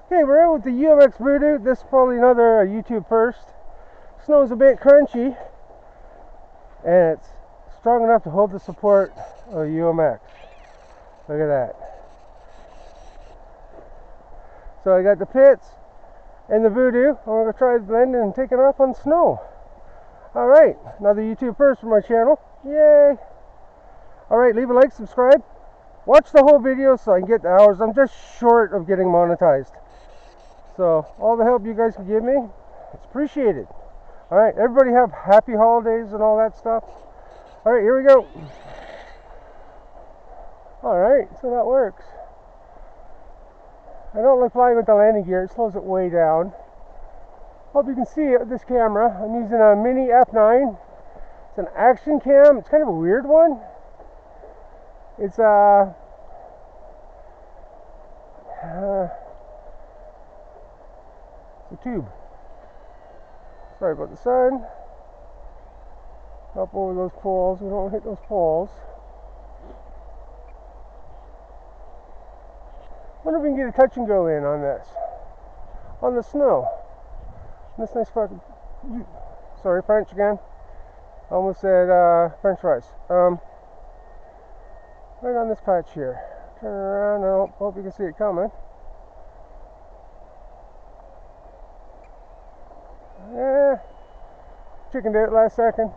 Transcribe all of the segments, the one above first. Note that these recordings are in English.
Okay, we're out with the UMX voodoo. This is probably another YouTube first. Snow's a bit crunchy, and it's strong enough to hold the support of UMX. Look at that. So I got the pits and the voodoo. I'm going to try blending and taking off on snow. Alright, another YouTube first for my channel. Yay! Alright, leave a like, subscribe. Watch the whole video so I can get the hours. I'm just short of getting monetized. So, all the help you guys can give me, it's appreciated. Alright, everybody have happy holidays and all that stuff. Alright, here we go. Alright, so that works. I don't like flying with the landing gear, it slows it way down. Hope you can see it with this camera. I'm using a mini F9. It's an action cam, it's kind of a weird one. It's a tube. Sorry about the sun. Up over those poles. We don't want to hit those poles. Wonder if we can get a touch and go in on this. On the snow. This nice fucking. Sorry, French again. Almost said French fries. Right on this patch here. Turn around. I hope you can see it coming. Yeah, chickened out last second.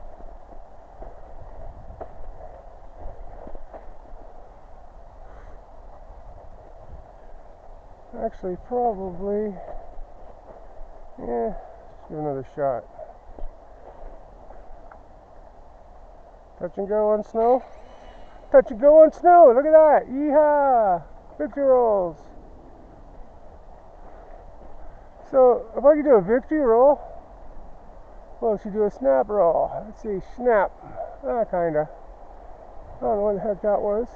Actually, probably. Yeah, let's give another shot. Touch and go on snow. Touch and go on snow. Look at that. Yeehaw! Victory rolls. So, if I could do a victory roll. Well, she do a snap roll. Let's see, snap. Kinda. I don't know what the heck that was.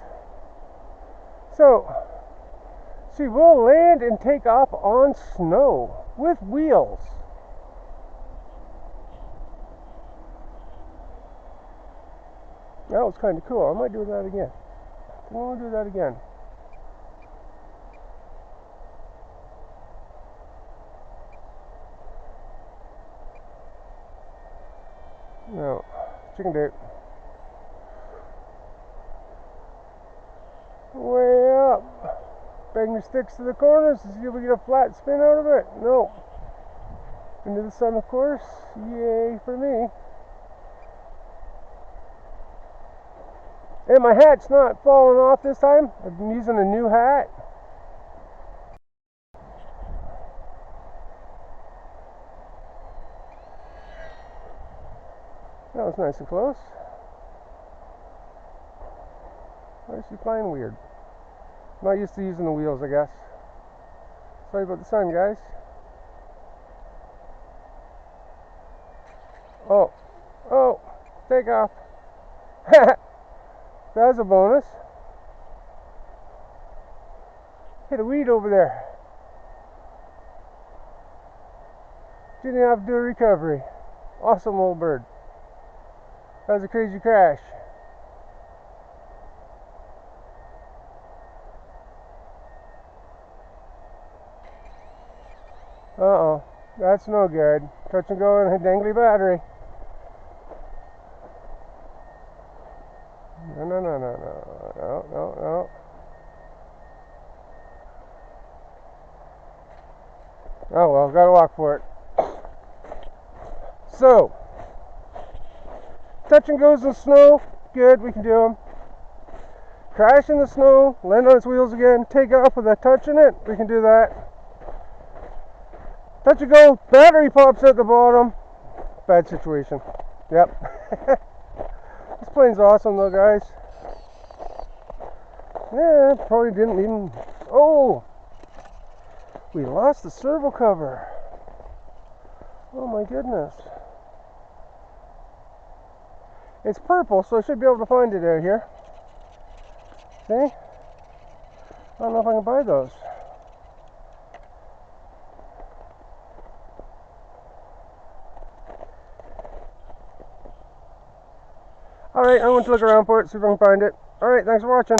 So, she will land and take off on snow with wheels. That was kind of cool. I might do that again. I want to do that again. No, chicken dip. Way up. Bang your sticks to the corners to see if we get a flat spin out of it. No. Into the sun, of course. Yay for me. And my hat's not falling off this time. I've been using a new hat. That was nice and close. Why is she flying weird? Not used to using the wheels, I guess. Sorry about the sun, guys. Oh, take off. That's a bonus. Hit a weed over there. Didn't have to do a recovery. Awesome little bird. That was a crazy crash. Uh-oh. That's no good. Touch and go and a dangly battery. No. Oh well, gotta walk for it. So, touch and goes in snow, good, we can do them. Crash in the snow, land on its wheels again, take off with a touch in it, we can do that. Touch and go, battery pops at the bottom. Bad situation. Yep. This plane's awesome though, guys. Yeah, probably didn't even. Oh! We lost the servo cover. Oh my goodness. It's purple, so I should be able to find it out here. See? I don't know if I can buy those. Alright, I want to look around for it, see if I can find it. Alright, thanks for watching.